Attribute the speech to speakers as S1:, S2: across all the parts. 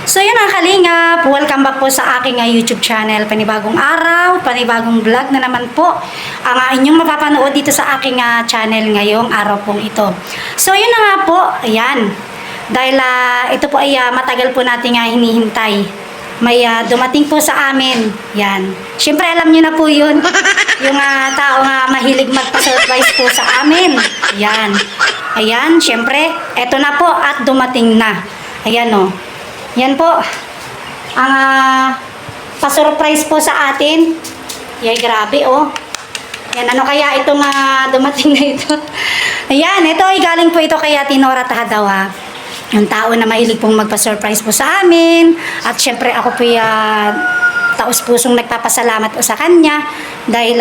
S1: So yun ang kalingap, welcome back po sa aking YouTube channel. Panibagong araw, panibagong vlog na naman po ang inyong mapapanood dito sa aking channel ngayong araw pong ito. So yun na nga po, ayan. Dahil ito po ay matagal po natin hinihintay. May dumating po sa amin. Yan. Siyempre alam niyo na po yun. Yung tao nga mahilig magpa-surprise po sa amin. Yan. Ayan, siyempre, eto na po at dumating na. Ayan o. Yan po. Ang pa-surprise po sa atin. Yay, grabe o. Yan, ano kaya itong dumating na ito? Ayan, ito ay galing po ito kay Nora Tahadaw. Yung tao na mahilig pong magpa-surprise po sa amin. At syempre ako po taos-pusong nagpapasalamat po sa kanya dahil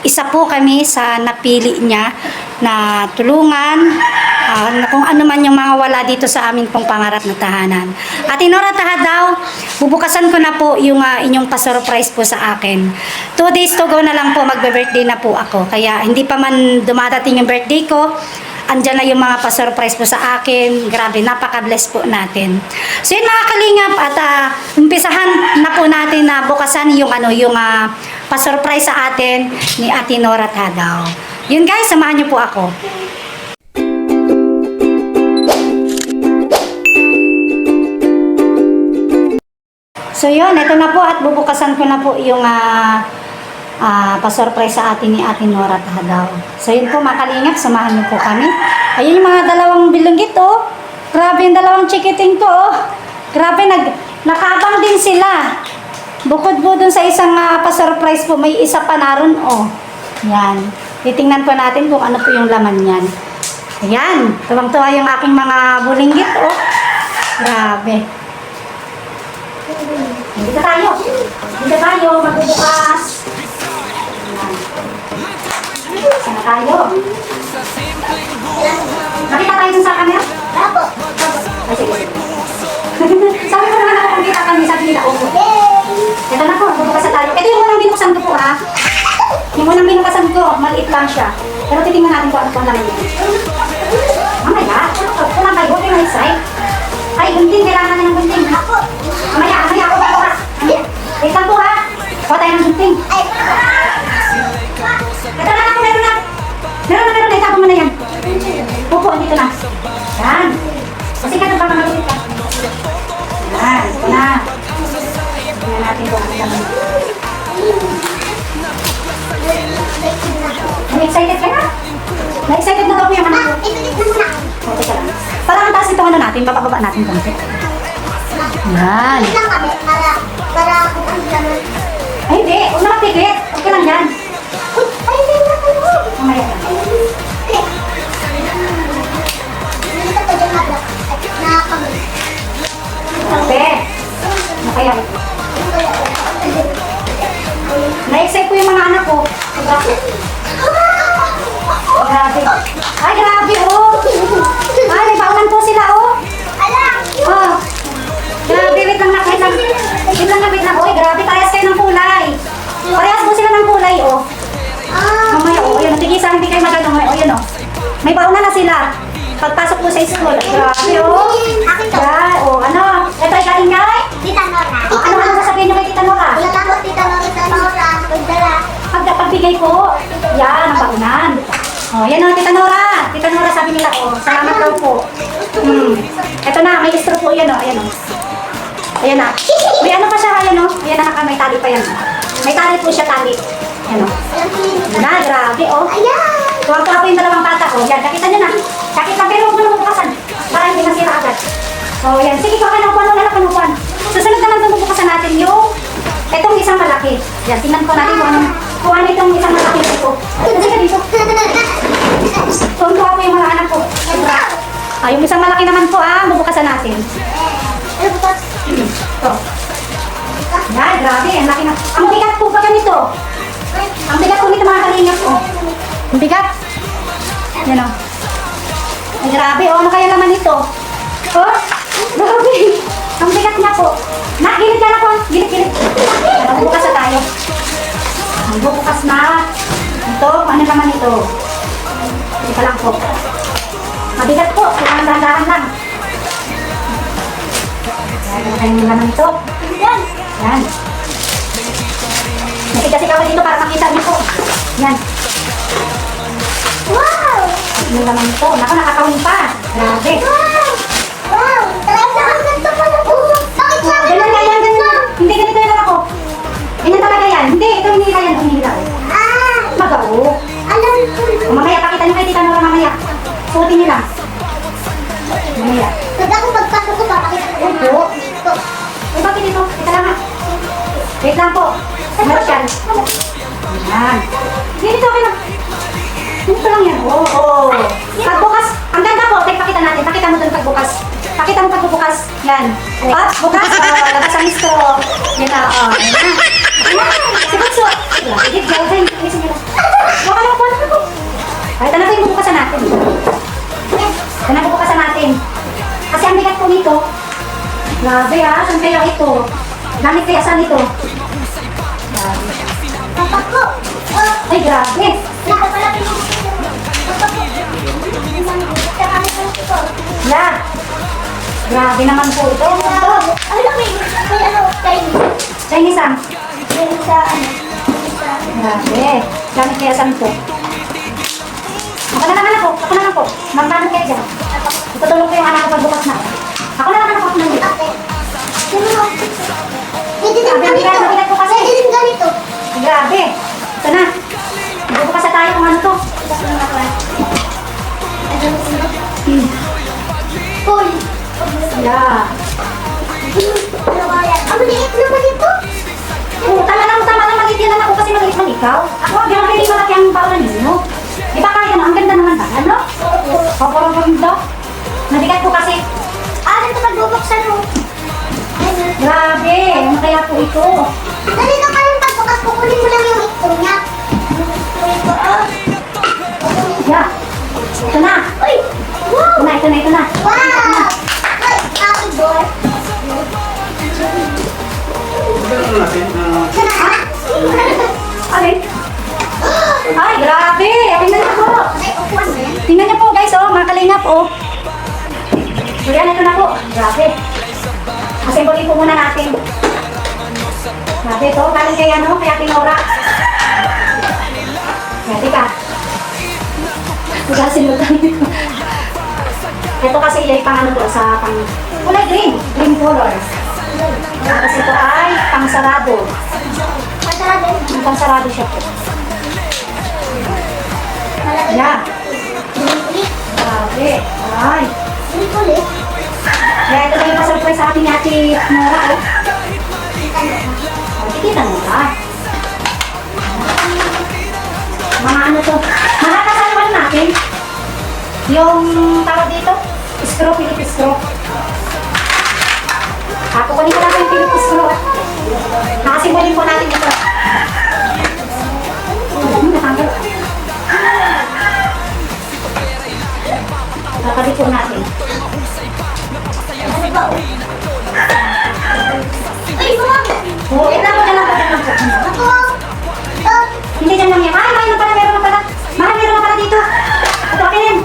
S1: isa po kami sa napili niya na tulungan kung ano man yung mga wala dito sa amin pong pangarap na tahanan. At Nora Tahadaw, bubukasan ko na po yung inyong pa-surprise po sa akin. 2 days to go na lang po, magbe-birthday na po ako. Kaya hindi pa man dumadating yung birthday ko, andyan na yung mga pa-surprise po sa akin. Grabe, napaka-bless po natin. So yun mga kalingap, at umpisahan na po natin na bukasan yung pa-surprise sa atin ni Ate Nora Tahadaw. Yun guys, samahan niyo po ako. So yun, ito na po at bubukasan ko na po yung pa-surprise sa atin ni Ate Nora Tahadaw. So yun po mga kalingap, samahan niyo po kami. Ayun yung mga dalawang bilunggit oh. Grabe yung dalawang chikiting to oh. Grabe, nakabang din sila. Bukod po dun sa isang pa-surprise po, may isa pa naroon oh. Yan. Titingnan po natin kung ano po yung laman yan. Ayan. Tuwang-tuwa yung aking mga bulinggit oh. Grabe. Dito tayo. Dito tayo. Magbubukas. Sana tayo. Nakita tayo sa camera? Apo. Ay, sige. Sabi ko naman ako kung kita kami. Sabi nila, opo. Ito na po. Magbubukas na tayo. Ito yung unang binuksan ko po ha. Yung unang binukasan ko, maliit lang siya. Pero titingnan natin kung ano po ang laman niya. Mamaya. Kulang kayo. Huwag yung excited. Ay, gunting. Kailangan na ng gunting. Mamaya ako bukas. Wait lang po ha. Kuha tayo ng gunting. Ito na ako, meron na. Meron na. Itapon mo na yan. Pupo, dito na. Yan. Kasi ka baka maliit ka. Yan. Ito na. Tingnan natin kung ano naman. Na-excited ka na? Na-excited na daw po yung anak ko. O, teka lang. Parang ang taas itong ano natin. Bababa natin konti. Yan.
S2: Para kung ano naman.
S1: Ay, hindi. Huwag na magpigit. Okay lang yan.
S2: Ay, hindi na kayo.
S1: Mamaya ka.
S2: Hindi ka pa dyan habla. Nakakami.
S1: Grabe. Ano kaya ito? Na-excite po yung mga anak ko. Grabe. Ay, grabe oh. Ay, may baunan po sila oh.
S2: Alam!
S1: Oh. Grabe, wait lang. Wait lang. Oy, grabe, parehas kayo ng kulay. Parehas po sila ng kulay oh. Mamaya oh, yun. Tigisan, hindi kayo magandang. Oh, yun oh. May baunan na sila. Pagpasok po sa school. Grabe oh. Yan, oh, ano? Ito ay galing kay?
S2: Tita Nora.
S1: Ano sasabihin nyo kay Tita Nora?
S2: Wala lang po Tita Nora. Pagdala.
S1: Pagbigay po. Yan, ang baunan. Oh, yan o, Tita Nora. Tita Nora, sabi nila, oh, salamat daw po. Ito na, may straw po yan o. Ayan o. Ayan na. May ano pa siya, ayan o. Ayan na, may tali pa yan. May tali po siya, tali. Ayan o. Ayan na, grabe o.
S2: Ayan!
S1: Tuwag-tuwag po yung dalawang bata o. Yan, nakita nyo na. Sakit lang, pero huwag mo na bubukasan. Para hindi masira agad. So, yan. Sige, panupuan. Susunod naman bubukasan natin yung itong isang malaki. Yan, tingnan ko natin kung ano itong isang malaki ito. Kasi ka dito. Tuwag-tuwag po yung mga anak ko. Yung isang malaki naman po bubukasan natin.
S2: Ano po?
S1: Ito. Yan, grabe. Ang laki na. Ang bigat po pa ganito. Ang bigat po nito mga kalingap po. Ang bigat. Yan o. Ay, grabe. Ano kaya naman ito? Oh, grabe. Ang bigat niya po. Gilid ka na po. Gilid. Bubukas na tayo. Bubukas na. Ito, ano naman ito? Ito lang po. Mabigat po. Kailangan dahan lang. Yan, yung laman ito.
S2: Yan.
S1: Yan. Nakikasi ka dito para makita niyo po. Yan.
S2: Wow!
S1: Yung laman ito. Naku, nakakawin pa. Grabe.
S2: Wow! Wow! Talaga ang ganda pala po. Bakit sa akin?
S1: Ganyan, ganyan, ganyan. Hindi, ganito yung ako. Ganyan talaga yan. Hindi, ito hindi yan. Hindi lang.
S2: Ah!
S1: Magaw.
S2: Alam ko.
S1: Mamaya, pakita niyo kay Tita Nora mamaya. Suotin niyo lang. Mamaya.
S2: Pag ako magpasok ko, papakita ko.
S1: Opo.
S2: Ito.
S1: Eh, bakit ito? Teka lang ha. Wait lang po. Marshal. Yan. Dito, okay lang. Dito lang yan. Oo. Pagbukas. Ang ganda po. Tek, pakita natin. Pakita mo dun pagbukas. Pakita mo pagbukas. Yan. Up, bukas. Labas ang straw. Yan na. Yan. Si Bunso. Higit, gawin. Isin nyo lang. Baka lang po. Kahit ano po yung bubukasan natin. Ito na bubukasan natin. Kasi ang bigat po nito. Grabe ha. Saan kaya ito? Gamit kaya saan ito? Grabe.
S2: Papa ko. Oh,
S1: Ay, grabe.
S2: Papa pala pinag-ito. Papa ko. Tsaka ano pala ito?
S1: La. Grabe naman po ito. Ito.
S2: Ano may ano, Chinese.
S1: Chinese ah.
S2: Yung sa ano, sa
S1: Grabe. Gamit kaya saan ito? Ako na naman ako. Ako na lang po. Magkano kayo dyan? Itutulong ko yung anak ko pagbukas na. Ako na naman ako. Ako na lang.
S2: ate. Sino mo? Pwede din
S1: Sabi,
S2: ganito.
S1: bigat po kasi.
S2: Pwede din ganito.
S1: Grabe. Ito na. Bubukas na tayo kung ano to.
S2: Cool.
S1: Yeah.
S2: Ano kaya? Ang liit naman ito.
S1: Oo, tama lang maliit yan ako kasi maliit man ikaw. Ako, grabe di malaki ang baulan ninyo. Di ba kaya no? Ang ganda naman ba? Ano? Paparang ganda. Nabigat po kasi.
S2: Ano ito magbubuksan mo?
S1: Grabe, ano kaya po ito?
S2: Dali na kayong pagbukas, kukunin mo lang yung ito niya.
S1: Yeah. Ito na.
S2: Uy! Wow!
S1: Ito na.
S2: Wow! Ay, happy door.
S1: Alin? Ay, grabe. Tingnan niyo po.
S2: Ay, upuan mo yan.
S1: Tingnan niyo po guys, oh, mga kalingap, oh. So yan, ito na po. Grabe. Assemble po muna natin. Grabe ito. Galing kay ano, kaya Tinora. Kaya, tika. Tugasin mo tayo. Ito kasi ilay pang ano to, sa pang kulay green. Green color. Tapos ito ay pang sarado.
S2: Masarado.
S1: Pang sarado siya po.
S2: Malaki.
S1: Yeah.
S2: Ulit.
S1: Grabe. Ay.
S2: Ulit.
S1: Kaya ito na yung pa-surprise sa atin ni Ate Nora. Oh. Kikita mo ba? Mga ano to? Makakasaluhan natin. Yung tawag dito, screw, Philip screw. Ako kunin ko natin yung Philip screw. Nakasimulin po natin ito. Natanggal. Nakabit po natin.
S2: Ano ba? Uy, bumang!
S1: Oo, ito lang po.
S2: Ako!
S1: Hindi dyan lang yan. Ay, meron na pala. Mahal, meron na pala dito. Ito, okay din.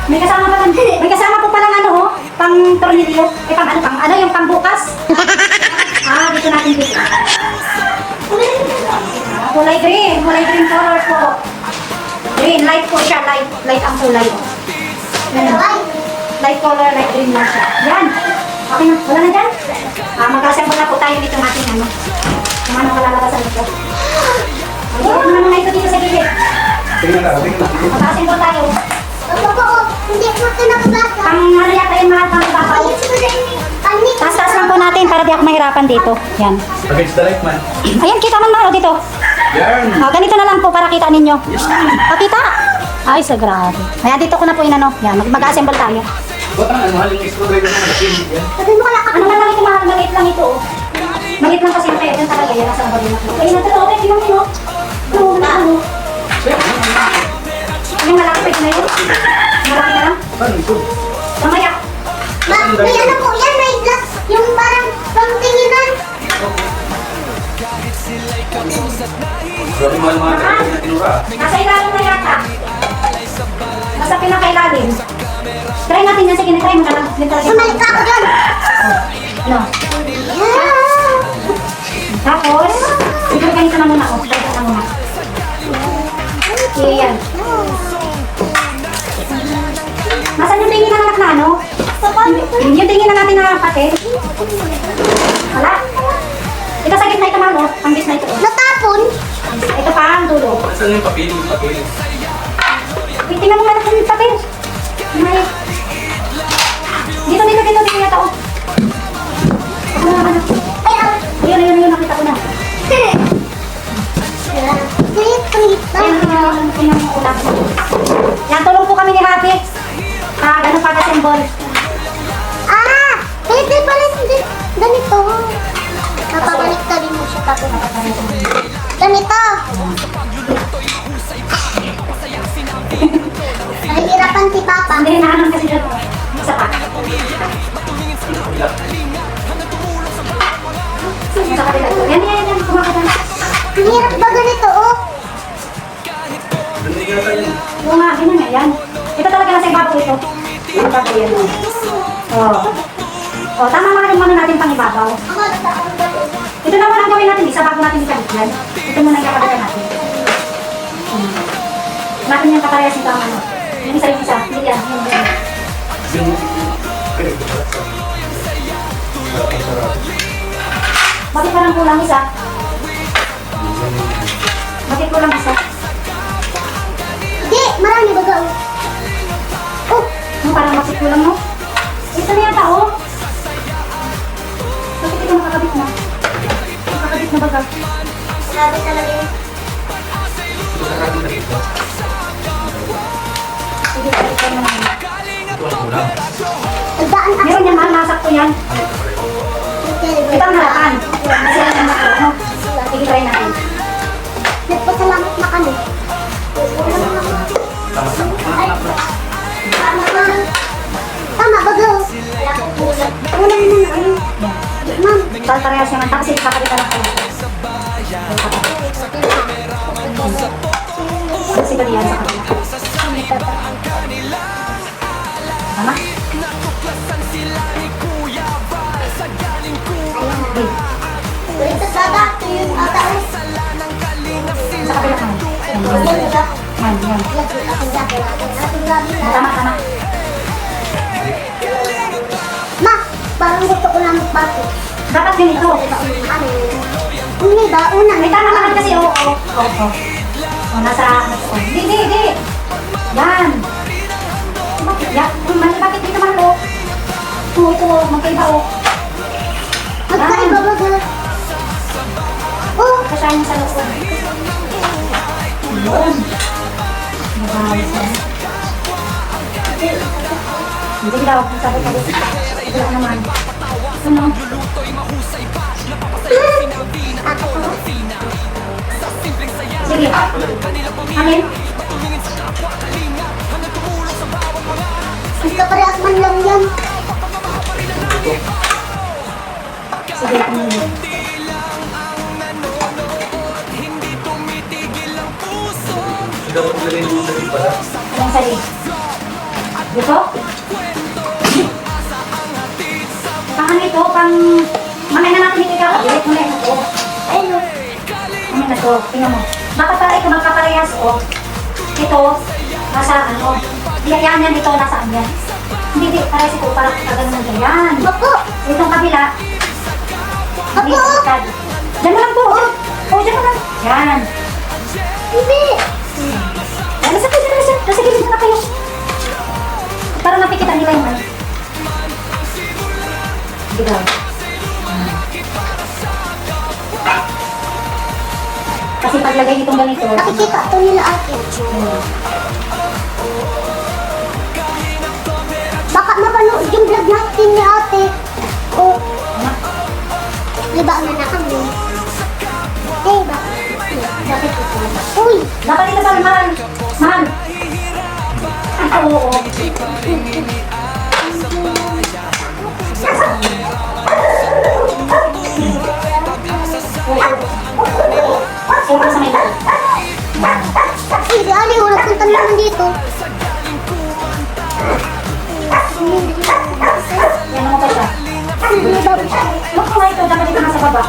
S1: May kasama pa lang. May kasama po palang ano, oh. Pang tornilyo. Eh, pang ano, yung pang bukas. Dito natin dito. Kulay green color po. Green, light po siya. Light ang kulay. Ganun. Light color, light green lang siya. Yan. Okay na. Wala na dyan. Mag-assemble na po tayo dito ng ating ano. Kung ano kalalabasan ito. Ano naman na ito dito sa gilid.
S3: Tingnan na.
S1: Mag-assemble tayo.
S2: Hindi ako nakabasa.
S1: Pang ano yata yung mga pang babaw.
S2: Panik.
S1: Taas-taas lang po natin para di ako mahirapan dito. Yan.
S3: Against the light man.
S1: Ayan, kita man mahal dito.
S3: Yan.
S1: Ganito na lang po para kita ninyo. Kita? Ay, sa grabe. Kaya dito ko na po inano. Yan, mag-assemble tayo.
S3: Ba't ang mahal yung screwdriver naman? Yan.
S2: Sabi mo kala
S1: Ano man lang ito mahal, maliit lang ito. Oh. Maliit lang kasi yung kaya. Yan talaga, yan nasa bali na po. Ayun na ito, okay, tingnan mo. Oo, na ano. Yung malaki na yun. Malaki na lang.
S3: Saan ito?
S1: Mamaya.
S2: may ano po yan, may glass. Yung parang pangtinginan.
S3: Grabe mahal mga kaibigan na tinura.
S1: Nasa ilalim na yata. Nasa pinakailalim. Try natin yan. Sige, try mo na lang. Yun talaga.
S2: Sumalik ka ako dyan.
S1: No. Tapos, ito ganito na muna. Oh, ganito na muna. Okay, yan. Nasaan yung tingin na anak na ano? Yung tingin na natin na pati. Wala. Ito sa gitna ito, Malo. Ang gitna ito.
S2: Natapon.
S1: Ito pa ang dulo.
S3: Saan yung papel? Yung papel.
S1: Tingnan mo nga na yung papel. May... Dito yata, oh. Ayun, nakita ko na. Ayun, ulam. Yan, tulong po kami ni Happy. Ganun pa ka-symbol.
S2: Pwede pala ganito. Napabalik ka rin mo siya tapos. Ganito. Nahihirapan si Papa.
S1: Hindi, naanon kasi doon. Isa pa. Sa kapila ito. Yan. Kumakita na.
S2: Ang hirap ba ganito, oh?
S3: Hindi ka tayo.
S1: Oo nga, ganyan nga yan. Ito talaga nasa ibabaw ito. Ito pa yan. Oh, tama mga yung natin pang ibabaw.
S2: Ako, natapon ba ito?
S1: Ito naman ang gawin natin, isa bago natin ikabigyan. Ito muna yung kakalitan natin. Natin yung kaparehas nito ang ano. Yung isa. Hindi yan.
S3: Yung...
S1: Bakit parang kulang isa? Bakit kulang isa?
S2: Hindi, marami ba gawin? Oh,
S1: Yung parang bakit kulang mo? Ito na yata, oh. Bakit ito makakabit na? Makakabit na baga?
S2: sabi talaga yun.
S1: Sige, balik ko na naman.
S2: Nagdaan ako.
S1: Meron yan, mahal, nasakto yan. Ito ang harapan. Kasi yan ang nakuha, no? Sige, try natin.
S2: Nagpasalamat na kami. Tama ba daw? Wala naman na ano. Ma'am,
S1: Parehas naman, tapos ikakabit na lang kayo. Kasi ba yan sa kanila? Tama?
S2: ito dada. Ito yung ata.
S1: Sa kabila ka.
S2: Yan, diba?
S1: Yan.
S2: Ating gabi. Ating gabi na.
S1: Tama.
S2: Ma, parang gusto ko na magbato.
S1: Dapat ganito.
S2: Hindi ba? Una,
S1: May tama naman kasi, oo. O, nasa, Hindi. Yan. Bakit? Yan. Bakit dito man, oh? Ito, magkaiba, oh.
S2: Magkaiba ba ba? Oh,
S1: Kasahin sa loob. Yun. Nagawis na. Hindi daw, sabi. Ito lang naman. Ano?
S2: ako ko.
S1: Sige. Amin?
S2: Magkaparehas man lang yan.
S1: Sige, amin.
S3: Ikaw ko galing mo sa pala.
S1: Anong sali? Dito? Pang ito, mamaya na natin ikaw. Bilit mo na ito.
S2: Ayun, oh.
S1: Ano na to? Tingnan mo. Bakit para ito magkaparehas, oh? Ito, nasa ano? Yan, ito, nasaan yan? Hindi, parehas ito, parang kagano'n na yan.
S2: Opo.
S1: Itong kabila. Hindi,
S2: Opo.
S1: iskad. Diyan mo lang po, oh. Oh, diyan mo lang. Yan.
S2: Hindi.
S1: Yan, nasa kayo, nasa gilid na kayo. Para nakikita nila yung ano. Hindi daw. Kasi paglagay nitong ganito,
S2: Nakikita ito nila ate. Baka mapanood yung vlog natin ni ate. Oh, liba na na kami. Eh, bakit ito? Uy,
S1: dapat ito pa, mahal. Oo. Siyempre sa may lahat.
S2: hindi ali, wala punta naman dito.
S1: Yan mo pa siya.
S2: Hindi ba?
S1: Huwag ko nga ito, dapat ito nasa baba.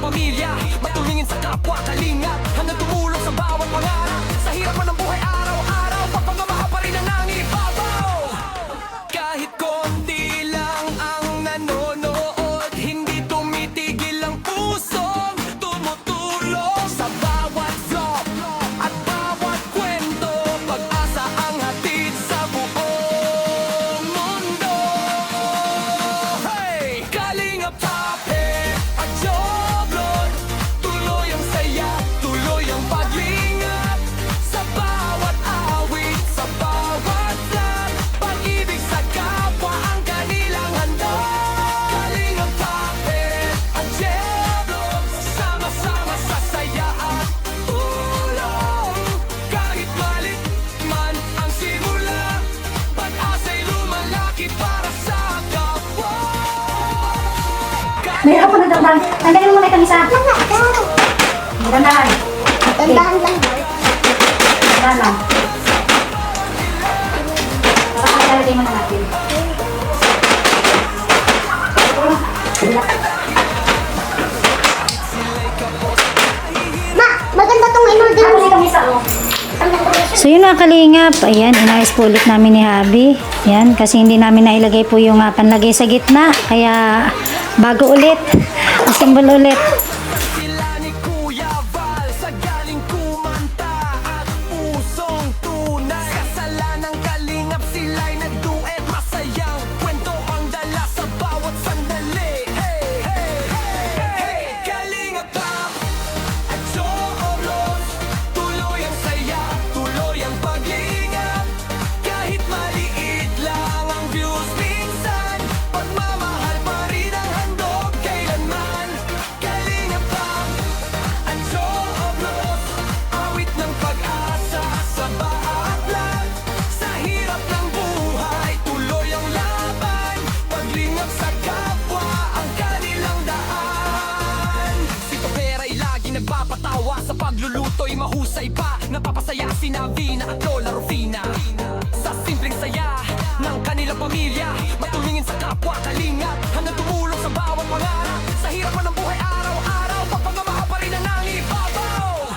S4: pamilya, matulungin sa kapwa, kalinga, hanggang tumulong sa bawat pangarap. Sa hirap man ng buhay araw-araw, pagpamamahal pa rin ang nangibabaw. Kahit konti lang ang nanonood, hindi tumitigil ang pusong tumutulong. Sa bawat vlog at bawat kwento, pag-asa ang hatid sa buong mundo. Hey! Kalingap Tapet at Joblon, tuloy ang saya, tuloy ang paglingap. Sa bawat awit, sa bawat vlog, pag-ibig sa kapwa ang kanilang handog. Kalingap Tapet at Joblon, sama-sama sa saya at tulong. Kahit malit man ang simula, pag-asa'y lumalaki para sa kapwa.
S1: Mayroon po nagdamdam. Tanggalin mo muna yung kamisa. Dandahan.
S2: Tandaan lang.
S1: Dandahan lang. Para makalagay mo na natin.
S2: Ma, maganda tong in-order
S1: Ano
S2: mo.
S1: si kamisa, oh?
S5: So yun mga kalingap, ayan, inayos po ulit namin ni Habi. Yan, kasi hindi namin nailagay po yung panlagay sa gitna. Kaya bago ulit, assemble ulit.
S4: Sila ni Kuya Val sa galing kumanta at pusong tunay. Kasalanang kalingap sila'y nagduet, masayang kwento ang dala sa bawat sandali. Hey, hey, hey, hey, kalingap Tap at Joblon, tuloy ang saya, tuloy ang paglingap. Kahit maliit lang ang views minsan, pagmamahal pa rin ang handog kailanman. Kalingap Tap at Joblon, awit ng pag-asa sa bawat vlog. Sa hirap ng buhay, tuloy ang laban, paglingap sa kapwa ang kanilang daan. Si Topera'y lagi nagpapatawa, sa pagluluto'y mahusay pa, napapasaya si Navina at Lola Rufina. Sa simpleng saya ng kanilang pamilya, matulungin sa kapwa, kalingap, hanggang tumulong sa bawat pangarap. Sa hirap man ng buhay araw-araw, pagpamamahal pa rin ang nangibabaw.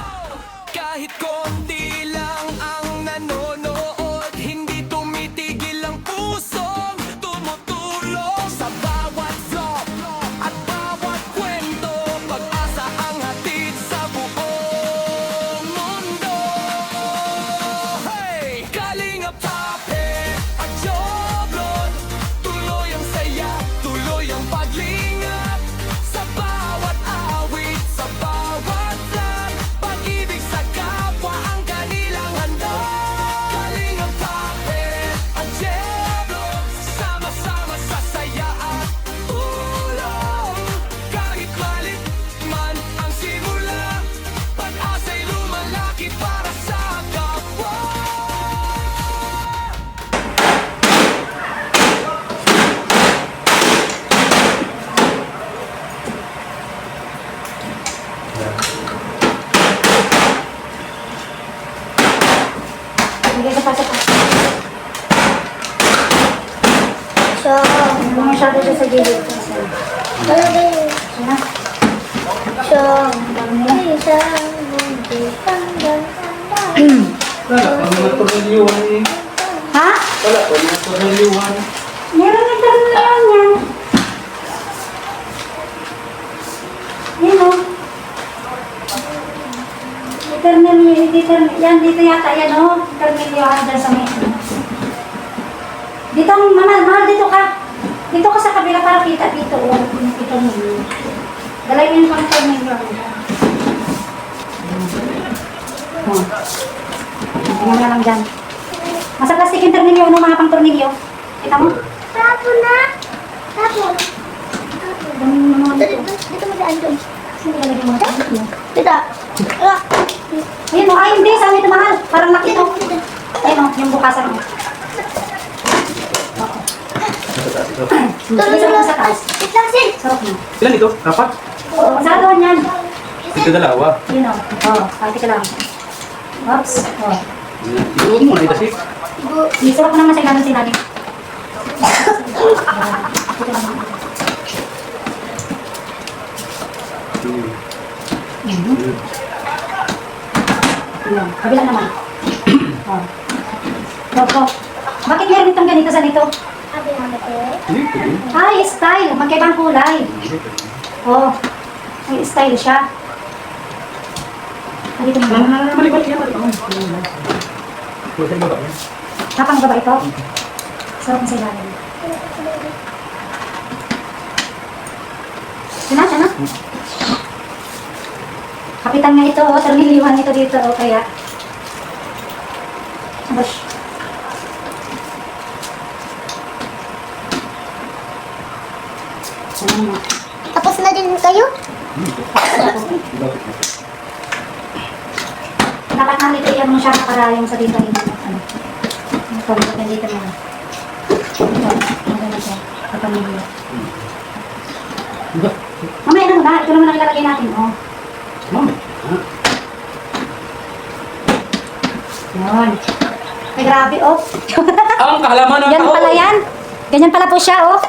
S4: Kahit konti lang ang nanonood, hindi tumitigil ang pusong tumutulong. Sa bawat vlog at bawat kwento, pag-asa ang hatid sa buong mundo. Hey! Kalingap Tapet at Joblon, tuloy ang saya, tuloy ang paglingap. Sa bawat awit, sa bawat vlog, pag-ibig sa kapwa ang kanilang handog. Kalingap Tapet at Joblon, sama-sama sa saya at tulong. Kahit malit man ang simula, pag-asa'y lumalaki para sa kapwa.
S1: Sige, pasok ka.
S2: So,
S1: Ano masyado siya sa gilid.
S2: malagay.
S1: Sina?
S2: So, isang mundi tanggal.
S3: Wala, pag nagtornilyohan eh.
S1: Ha?
S3: Wala, pag nagtornilyohan.
S1: Meron na lang yan. Yan o. Yan, dito yata yan o. Ternilyohan dyan sa may. Dito, mahal dito ka. Dito ka sa kabila para kita dito o. Dito mo. Dalay mo yung pang ternilyohan. O. Tingnan mo lang dyan. Masa plastic yung ternilyo, ano mga pang tornilyo? Kita mo?
S2: Tapo na. Tapo.
S1: Dami mo naman dito.
S2: Dito mo daan doon.
S1: Sino ka lagyan mo ng ternilyo?
S2: Dito. Ah.
S1: Ayun o, ay hindi, saan ito mahal? Parang nakito. Ayun o, yung bukasan mo.
S2: Tulog
S1: Sarap sa taas.
S2: Wait lang, Sil.
S1: Sarap mo.
S3: Ilan ito? Apat?
S1: Sa doon yan.
S3: Ito dalawa.
S1: Yun o. Oo, pati ka lang. Oops. Oo.
S3: Iuwi mo na kasi.
S1: Isarap ko naman sa ilalim sinabi. Ayan, kabila naman. Oh. Opo. Bakit meron itong ganito sa nito?
S2: Sabi namin
S1: Ay, style. Magkaibang kulay. Oh, may style siya. Dito mo. Kapang baba ito. Sarap na sa ilalim. Sana? Kapitan nga ito, oh. Torniliwan ito dito, oh. Kaya. Bush. Sana mo.
S2: Tapos na din kayo?
S1: Dapat nga nito iyan mo siya para yung sa dito hindi ano. Ito, dito na. Ito, maganda siya. Kapamilya. Mamaya na muna, ito naman ang ilalagay natin, oh. Yun. Ay, grabe, oh.
S3: Ang kahalaman ng
S1: Yan
S3: tao.
S1: pala yan. Ganyan pala po siya, oh.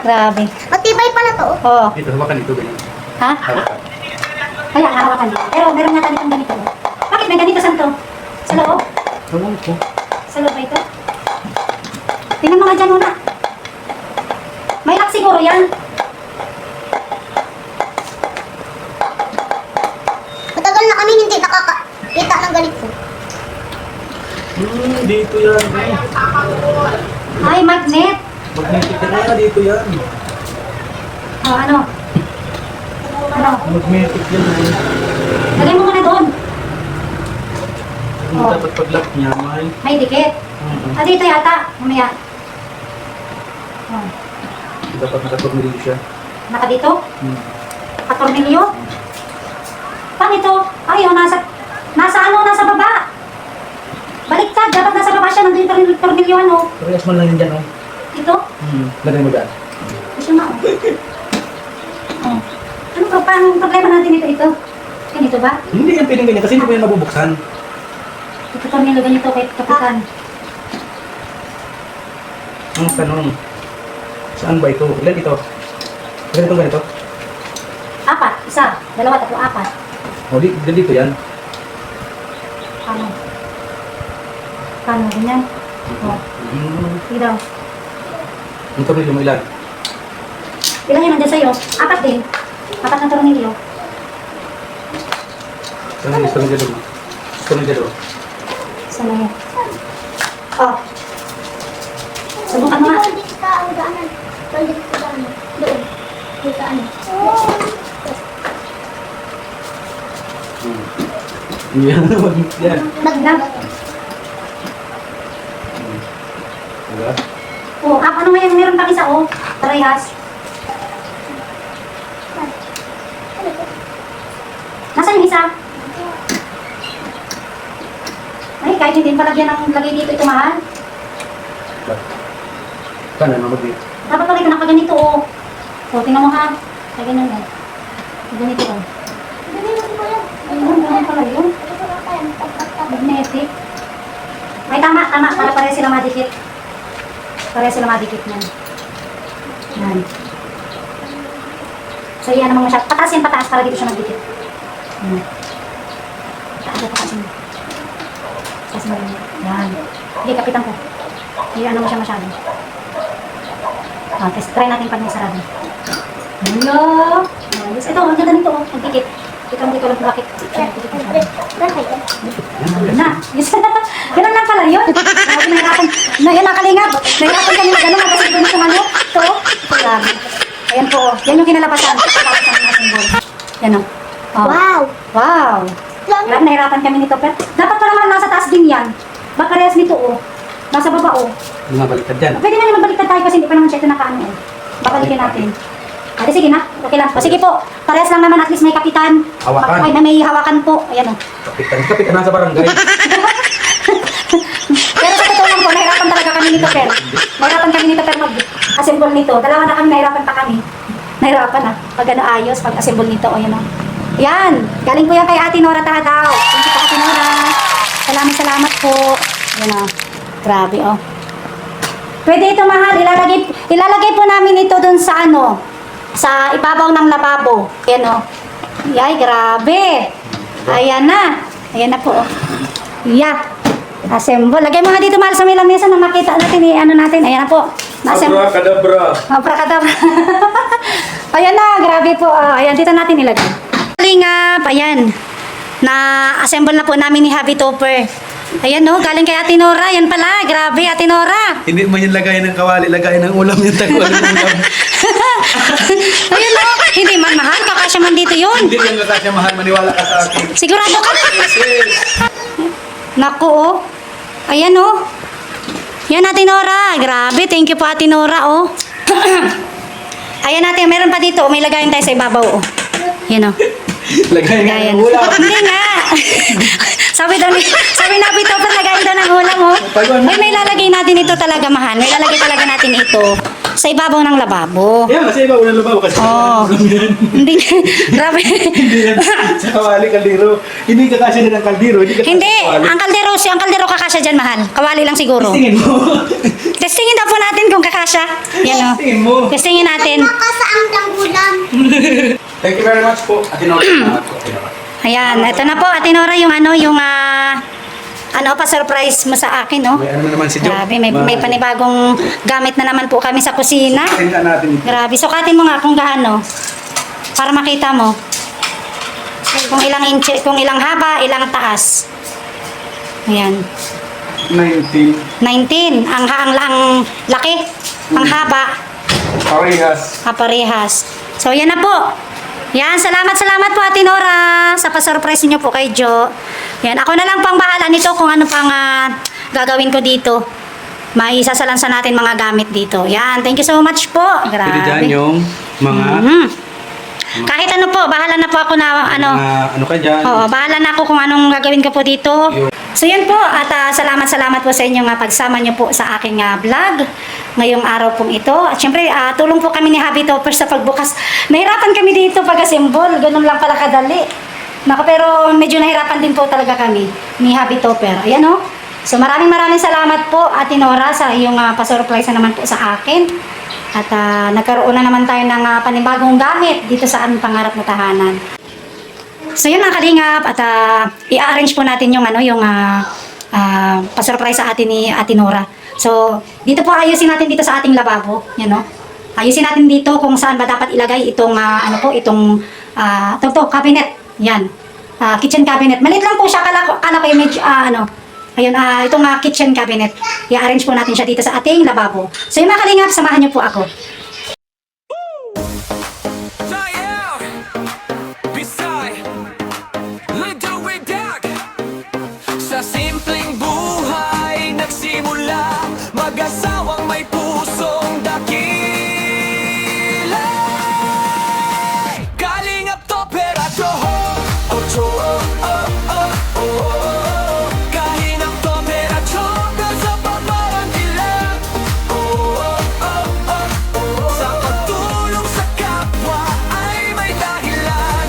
S1: Grabe.
S2: Matibay pala to.
S1: Oh.
S3: Dito, hawakan dito, ganyan.
S1: Ha? Kaya, hawakan dito. Pero meron nga ganitong ganito, oh. Bakit may ganito saan to? Sa loob? Sa loob ba ito? Tingnan mo nga dyan muna. May lock siguro yan.
S2: Matagal na kami hindi nakakita ng ganito.
S3: Dito yan.
S1: Ay, magnet.
S3: Magnetic ka na, dito yan.
S1: Oh, ano? Ano?
S3: Magnetic yan.
S1: Lagay mo muna doon.
S3: Hindi dapat pag-lock niya, may.
S1: May dikit. Ah, dito yata. Mamaya. Oh.
S3: Dapat nakatornilyo siya.
S1: Naka dito? Katornilyo? Paano ito? Ay, oh, nasa baba. Baliktad. Dapat nasa baba siya. Nandito yung tornilyo, ano?
S3: Parehas man lang yun dyan, oh.
S1: Dito?
S3: Lagay mo dyan.
S1: Gusto nga, oh. Oh. Ano ba? Paano ang problema natin ito? Ganito ba?
S3: Hindi yan pwedeng ganyan kasi hindi mo yan mabubuksan.
S1: Ito tornilyo ganito kay Kapitan.
S3: Ang tanong, saan ba ito? Ilan ito? Ilan itong ganito?
S1: 4. 1, 2, 3, 4.
S3: O, dito yan.
S1: Paano? Paano? Ganyan? Oh. Sige daw.
S3: Ang tornilyo mo ilan?
S1: Ilan yun nandyan sa'yo? 4 din. 4 na tornilyo.
S3: Tornilyo.
S1: Saan na yun? Oh. Subukan mo nga.
S2: Dito sa ang daanan. Dito sa daanan. Doon. Dito ano.
S3: Yan, yan.
S1: Nagdag.
S3: Diba?
S1: Oh, ano nga yung meron pang isa, oh. Parehas. Nasaan yung isa? Ay, kahit hindi palagyan ng lagay dito ito, mahal.
S3: Sana mamagnet.
S1: Dapat pala ito nakaganito, oh. Oh, tingnan mo ha. Kaya ganyan, oh. Ganito, oh. Ayun, ganyan pala yun. Magnetic. Ay, tama. Para pareha sila madikit. Pareha sila madikit yan. Yan. So, yan naman siya. Pataas yan, pataas para dito siya magdikit. Yan. Pataas yan. Pataas mo rin. Yan. Sige, kapitan ko. Hindi ano mo siya masyado. Test try natin pag may sarado. Hello! Ayos. Ito, ang ganda nito, oh. Magdikit. Ikaw hindi ko lang bakit. Na. Yes. Ganun lang pala yun. Nahirapan. Yan ang kalingap. Nahirapan kami mag-ano. Kasi doon sa ano. Ito. Ito lang. Ayan po. Yan yung kinalabasan. Yan o. Oh.
S2: Wow.
S1: Wow. Yan, nahirapan kami nito. Pero dapat pa naman nasa taas din yan. Baka rehas nito o. Nasa baba o.
S3: Bumabaliktad dyan.
S1: Pwede na naman baliktad tayo kasi hindi pa naman siya ito nakaano eh. Babalikin natin. Ate, sige na. Okay lang. O sige po. Parehas lang naman at least may kapitan.
S3: Hawakan.
S1: Ay, na may hawakan po. Ayan o.
S3: Kapitan nasa barangay.
S1: Pero sa totoo lang po, nahirapan talaga kami nito, Pel. Nahirapan kami nito, Pel, mag-assemble nito. Dalawa na kami, nahirapan pa kami. Nahirapan na. Pag ano ayos, pag-assemble nito. O, yan o. Yan. Galing po yan kay Ate Nora Tahadaw. Thank you po, Ate Nora. Salamat po. Yan o. Grabe, o. Pwede ito, mahal. Ilalagay po namin ito dun sa ano, sa ibabaw ng lababo. Yan o. Ay, grabe. Ayan na. Ayan na po. Yeah. Assemble. Lagay mo nga dito, mahal, sa may lamesa na makita natin, ano natin. Ayan na po. Na-assemble.
S3: Abracadabra.
S1: Abrakadabra. Ayan na, grabe po. Ayan, dito natin ilagay. Kalingap, ayan. Na-assemble na po namin ni Happy Topper. Ayan no, galing kay Ate Nora. Yan pala, grabe Ate Nora.
S3: Hindi man yung lagay ng kawali, lagay ng ulam yung tagwal ng ulam.
S1: Ayun no, hindi man mahal. Kakasya man dito yun.
S3: Hindi yung kakasya mahal, maniwala ka sa akin.
S1: Sigurado ka?
S3: Yes.
S1: Naku oh. Ayan oh. Yan Ate Nora. Grabe, thank you po Ate Nora oh. Ayan natin, meron pa dito. May lagayan tayo sa ibabaw oh. Yan oh.
S3: Lagay nga
S1: Lagayan.
S3: ng ulam.
S1: Hindi nga. sabi na Happy Topper, lagayan daw ng ulam oh. Ay, may lalagay natin ito talaga mahal. May lalagay talaga natin ito sa ibabaw ng lababo.
S3: Yan, kasi iba unang lubaw kasi
S1: Oh.
S3: ulam yan.
S1: Hindi. Grabe.
S3: Hindi yan. Sa kawali, kaldero. Hindi kakasya din ang kaldero. Hindi kakasya
S1: Hindi.
S3: sa kawali.
S1: Ang kaldero kakasya dyan, mahal. Kawali lang siguro.
S3: Tingin mo.
S1: Testingin daw po natin kung kakasya. Yan o.
S3: Tingin mo.
S1: Testingin natin.
S2: Nakasaang lang ulam.
S3: Thank you very much po. Ate Nora. Salamat po, Ate Nora.
S1: Ayan. Ito na po, Ate Nora, yung pa-surprise mo sa akin, no?
S3: May ano na naman si Joe.
S1: Grabe, may panibagong gamit na naman po kami sa kusina.
S3: Tingnan natin ito.
S1: Grabe. Sukatin mo nga kung gaano. Para makita mo. Kung ilang inches, kung ilang haba, ilang taas. Ayan.
S3: 19.
S1: 19. Ang laki. Ang haba.
S3: Parehas.
S1: Parehas. So, yan na po. Yan, salamat po Ate Nora sa pa-surprise niyo po kay Jo. Yan, ako na lang pang bahala nito kung ano pang gagawin ko dito. Maisasalansa natin mga gamit dito. Yan, thank you so much po.
S3: Pwede
S1: Grabe.
S3: dyan yung mga
S1: Kahit ano po, bahala na po ako na
S3: ano ka dyan.
S1: Oo, bahala na ako kung anong gagawin ko po dito. So yun po, at salamat po sa inyong pagsama nyo po sa aking vlog ngayong araw pong ito. At syempre, tulong po kami ni Happy Topper sa pagbukas. Nahirapan kami dito pag-assemble, ganun lang pala kadali. Naku, pero medyo nahirapan din po talaga kami ni Happy Topper. Ayan o. So maraming salamat po Ate Nora sa iyong pa-surprise na naman po sa akin. At nagkaroon na naman tayo ng panibagong gamit dito sa aming pangarap na tahanan. So yun mga kalingap, at i-arrange po natin yung pa-surprise sa atin ni Ate Nora. So dito po ayusin natin dito sa ating lababo, yan no. Ayusin natin dito kung saan ba dapat ilagay itong itong cabinet. Yan. Kitchen cabinet. Maliit lang po siya, kala ko yung medyo ayun, itong kitchen cabinet. I-arrange po natin siya dito sa ating lababo. So yung mga kalingap, samahan niyo po ako.
S4: Sa simpleng buhay nagsimula, mag-asawang may pusong dakila. Kalingap Topper at Joho, Ocho, Kalingap Topper at Joho, sa pamarantilan. Sa pagtulong sa kapwa ay may dahilan.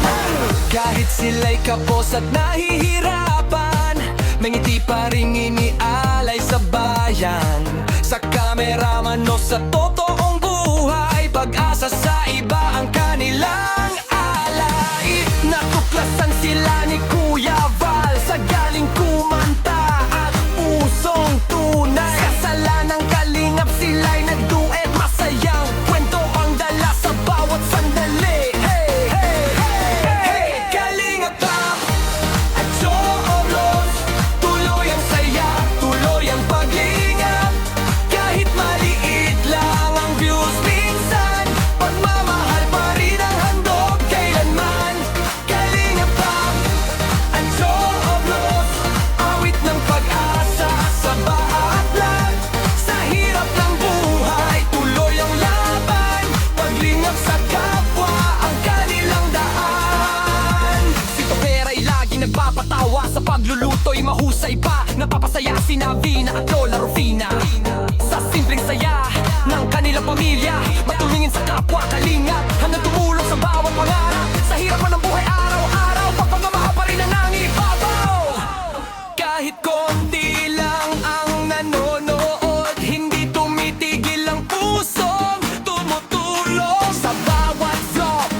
S4: Kahit sila'y kapos at nahihirapan, may ngiti pa rin inialay sa bayan. Sa kameraman o sa totoong buhay, pag-asa sa iba ang kanilang alay. Natuklasan sila ni Kuya Val sa galing kumanta at pusong tunay. Kasalanang kalingap sila'y nagduet, masayang kwento ang dala sa bawat sandali. Hey, hey, hey, hey, Kalingap Top at Joros, tuloy ang saya, tuloy ang paglingap. Kahit maliit lang ang views minsan, pagmamahal pa rin ang handog kailanman. Kalingap Top at Joros, awit ng pag-asa sa bawat lag. Sa hirap ng buhay, tuloy ang laban. Paglingap sa kapwa ang kanilang daan. Si Topper ay lagi nagpapatawa, sa pagluluto'y mahusay pa. Napapasaya si Navina at Lola Rufina sa simpleng saya ng kanilang pamilya. Matulungin sa kapwa kalingap, hanggang tumulong sa bawat pangarap. Sa hirap man ng buhay araw-araw, pagpamamahal pa rin ang nangibabaw. Kahit konti lang ang nanonood, hindi tumitigil ang pusong tumutulong. Sa bawat vlog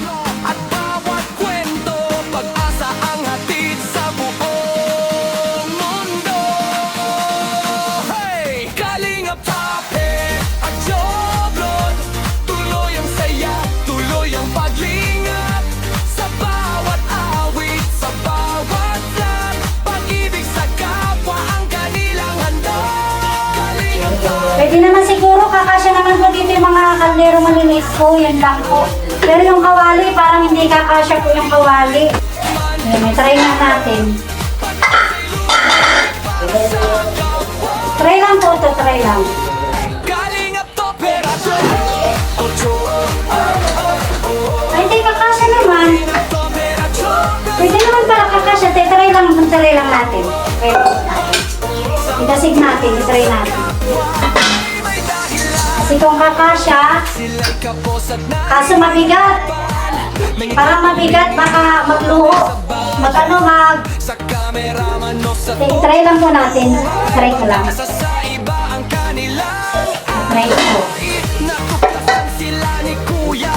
S4: at bawat kwento,
S1: kakasya naman po dito yung mga kaldero maliliit po, yan lang po. Pero yung kawali, parang hindi kakasya po yung kawali. Ayan, try na natin. Try lang po ito, try lang.
S4: Kalingap operasyon.
S1: Ay, hindi kakasya naman.
S4: Operasyon.
S1: Pwede naman pala kakasya, try lang natin. Try lang natin. Itasig natin, try natin. Kasi kung kakasya,
S4: Sila'y kapos at na
S1: kaso mabigat. Parang mabigat, baka magluho.
S4: sa kameraman o sa
S1: Try lang po natin. Try ko lang.
S4: sa iba ang kanila.
S1: Try ko.
S4: Natuklasan sila ni Kuya.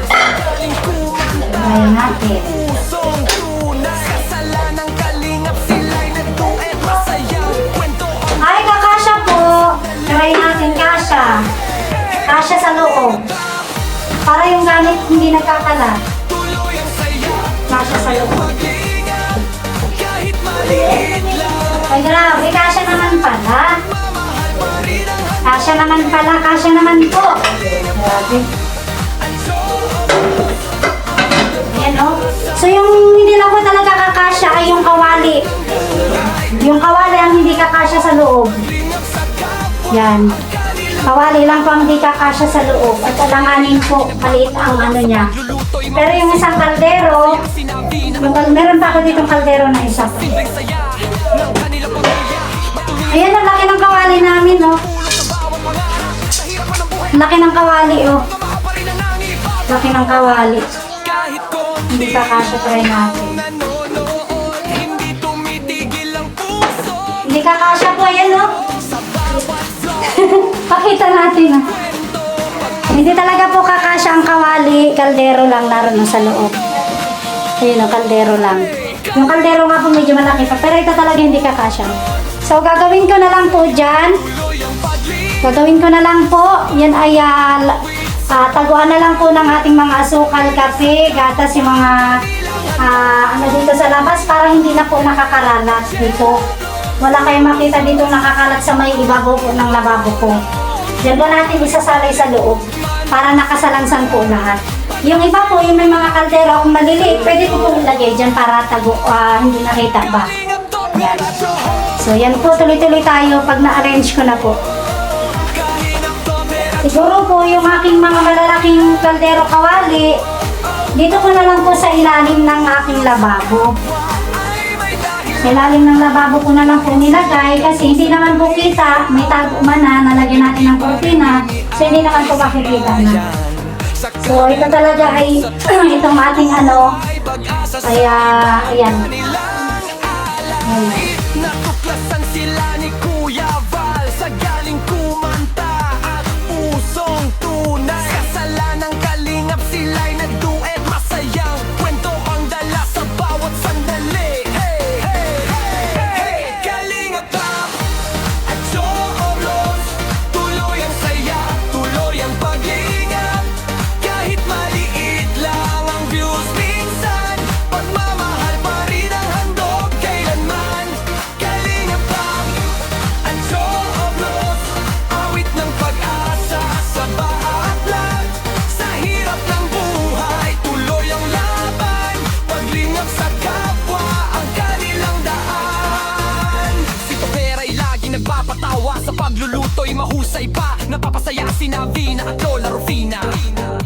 S4: Galing kumanta.
S1: Try natin.
S4: Pusong tunay. Kasalanang kalingap sila'y nagduet. Masayang kwento ang
S1: Ay, kakasya po. Try natin, kasya. Kasya sa loob. Para yung gamit hindi nagkakalat.
S4: tuloy ang saya.
S1: Kasya sa loob.
S4: Mag-ingat kahit maliit lang.
S1: Ay, grabe. Kasya naman pala.
S4: Mamahal pa rin ang
S1: Kasya naman pala. Kasya naman po. Grabe. Ayan, oh. So, yung hindi lang po talaga kakasya ay yung kawali. Yung kawali ang hindi kakasya sa loob. Yan. Kawali lang po ang hindi kakasya sa loob. At alanganin po, maliit ang ano niya. Pero yung isang kaldero, meron pa ako ditong kaldero na isa. Ayan, ang laki ng kawali namin, oh. Laki ng kawali, oh. Laki ng kawali.
S4: kahit konti
S1: Hindi kakasya, try natin.
S4: nanonood. Hindi tumitigil ang puso.
S1: Hindi kakasya po, ayan, oh. Pakita natin, ah. Hindi talaga po kakasya ang kawali. Kaldero lang naroon sa loob. Ayun, oh, kaldero lang. Yung kaldero nga po medyo malaki pa. Pero ito talaga hindi kakasya. So, gagawin ko na lang po dyan. Gagawin ko na lang po. Yan ay taguan na lang po ng ating mga asukal, kape, gatas, yung mga ano dito sa labas para hindi na po nakakaralat dito. Wala kayong makita dito nakakalat sa may ibabaw po ng lababo ko. Yan po natin isasalay sa loob para nakasalansan po lahat. Yung iba po, yung may mga kaldero kung maliliit, pwede ko po ilagay dyan para hindi nakita ba. Yan. So yan po, tuloy-tuloy tayo pag na-arrange ko na po. Siguro po yung aking mga malalaking kaldero kawali, dito ko na lang po sa ilalim ng aking lababo. Sa ilalim ng lababo ko na lang po nilagay kasi hindi naman po kita, may tago man na, nalagyan natin ng kurtina, so hindi naman po makikita na. So ito talaga ay itong ating ano, kaya ayan. Ayan.
S4: Natuklasan sila ni Kuya Val sa galing kumanta at pusong tunay. Kasalanang kalingap sila'y nagduet. Masayang kwento ang dala sa bawat sandali. Hey, hey, hey, hey. Kalingap Pop at Choros. Tuloy ang saya, tuloy ang pag-iingat. Kahit maliit lang ang views minsan, pagmamahal pa rin ang handog kailanman. Kalingap Pop at Choros. Awit ng pag-asa sa bawat lag. Sa hirap ng buhay, tuloy ang laban. Paglingap sa kapwa, ang kanilang daan. Si Topera'y lagi nagpapatawa. Sa pagluluto'y mahusay pa. Napapasaya si Navina at Lola Rufina.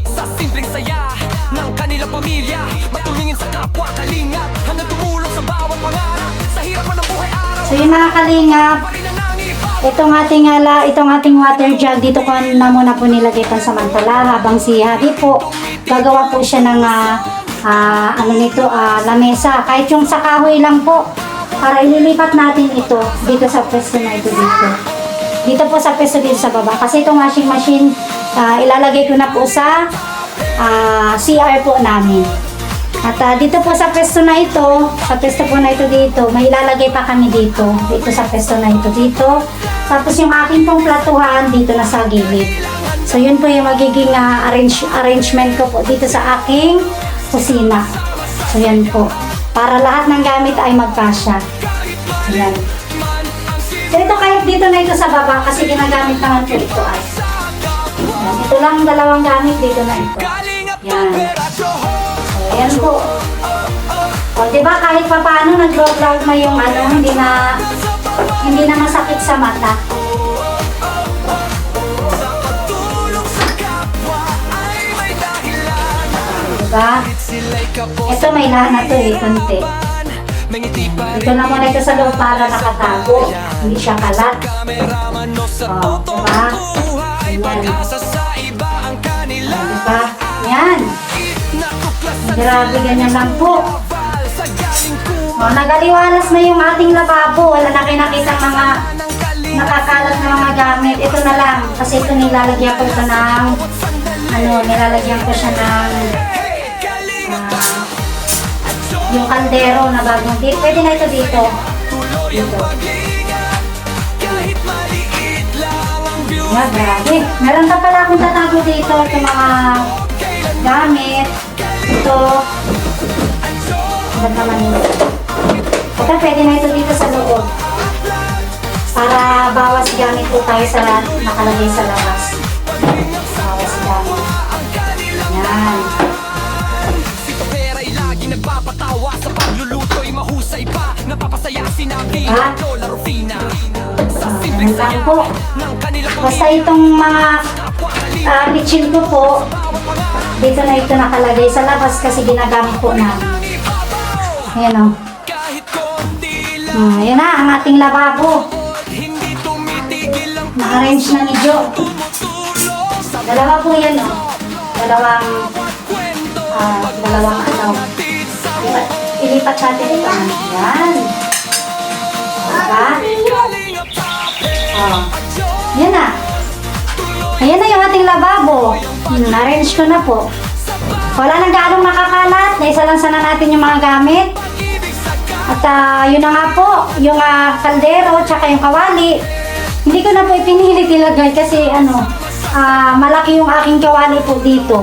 S4: Sa simpleng saya ng kanilang pamilya, matulungin sa kapwa kalingap. Hanggang tumulong sa bawat pangarap. Sa hirap man ng buhay araw,
S1: So yung mga kalingap,
S4: pa rin ang nangibaw.
S1: itong ating water jug, dito ko na muna po nilagay pansamantala habang si Habi po, gagawa po siya ng lamesa. Kahit yung sa kahoy lang po, para ililipat natin ito dito sa pwesto na ito dito. Dito po sa pwesto dito sa baba. Kasi itong washing machine, ilalagay ko na po sa CR po namin. At dito po sa pwesto na ito, sa pwesto po na ito dito, may ilalagay pa kami dito sa pwesto na ito dito. Tapos yung aking pong platuhan dito na sa gilid. So yun po yung magiging arrangement ko po dito sa aking kusina. So yan po. Para lahat ng gamit ay magkasya. Yan. So ito kahit dito na ito sa baba kasi ginagamit naman po ito ay. Ito lang dalawang gamit dito na ito.
S4: Kalingap
S1: Yan.
S4: Operator
S1: So, ayan po. O, diba kahit pa paano nag-vlog na yung ano, hindi na masakit sa mata.
S4: Tulong sa kapwa ay may dahilan.
S1: Diba?
S4: Sila'y
S1: Ito may lahat na to eh, konti.
S4: may ngiti pa
S1: Ito na muna ito sa loob para nakatago. Hindi siya kalat.
S4: kameraman o sa
S1: O, diba?
S4: buhay.
S1: Ayan.
S4: Pag-asa sa iba ang kanila.
S1: Diba? Yan.
S4: Natuklas sa
S1: Grabe, ganyan lang po.
S4: bal sa galing ko.
S1: O, nagaliwalas na yung ating lababo. Wala na kinakita mga
S4: Ng galing
S1: nakakalat na mga gamit. Ito na lang. Kasi ito nilalagyan ko ito ng nilalagyan ko siya ng yung kaldero na bagong dito. Pwede na ito dito. Dito.
S4: kahit maliit lang ang view.
S1: Nga, grabe. Meron pa pala akong tatago dito. Itong mga gamit. Ito. Ang ganda naman yun. Ito, pwede na ito dito sa loob. Para bawas gamit po tayo sa nakalagay sa labas. Bawas gamit. Yan.
S4: Si Topera'y lagi nagpapatawa sa pagluluto'y mahusay pa. Napapasaya sinabi
S1: Ah.
S4: ng Lola Rufina. Sa
S1: Ganun
S4: simpleng
S1: lang
S4: saya
S1: po.
S4: ng kanilang
S1: Basta itong mga bitchin ko po, dito na ito nakalagay sa labas kasi ginagamit po namin. Ayan o.
S4: kahit konti lang.
S1: Ayan na, ang ating lababo.
S4: Hindi tumitigil ang
S1: Na-arrange na ni Jo.
S4: tumutulong sa
S1: Dalawa po yan o. Dalawang
S4: kwento.
S1: ano.
S4: Tit sa
S1: Ilipat natin ito. Yan. Diba?
S4: kalingap
S1: Oh. Yan na. Ayan na yung ating lababo. Na-arrange ko na po. Wala nang gaanong nakakalat. Naisa lang sana natin yung mga gamit.
S4: pag-ibig sa
S1: At yun na nga po, yung kaldero tsaka yung kawali. Hindi ko na po ipinilit ilagay kasi malaki yung aking kawali po dito.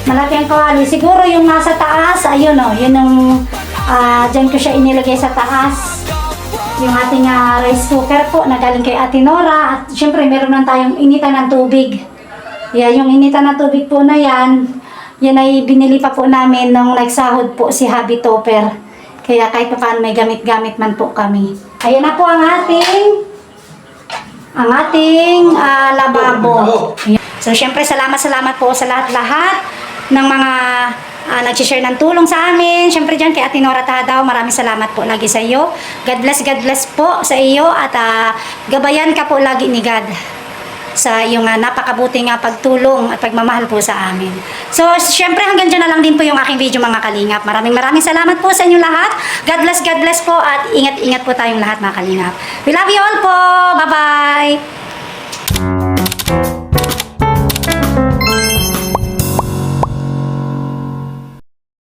S1: Malaki ang kawali. Siguro yung nasa taas, ayun o, yun yung dyan ko siya inilagay sa taas. Yung ating rice cooker po na galing kay Ate Nora. At syempre meron na tayong initan ng tubig. Yeah, yung initan ng tubig po na yan ay binili pa po namin nung nagsahod po si Habi Topper. Kaya kahit pa paano may gamit-gamit man po kami. Ayan na po ang ating lababo. Ayan. So syempre salamat po sa lahat-lahat ng mga nag-share ng tulong sa amin. Syempre dyan kay Ate Nora Tadaw, maraming salamat po lagi sa iyo. God bless po sa iyo at gabayan ka po lagi ni God sa iyong napakabuting pagtulong at pagmamahal po sa amin. So, syempre hanggang dyan na lang din po yung aking video mga kalingap. Maraming salamat po sa inyo lahat. God bless po at ingat-ingat po tayong lahat mga kalingap. We love you all po. Bye-bye!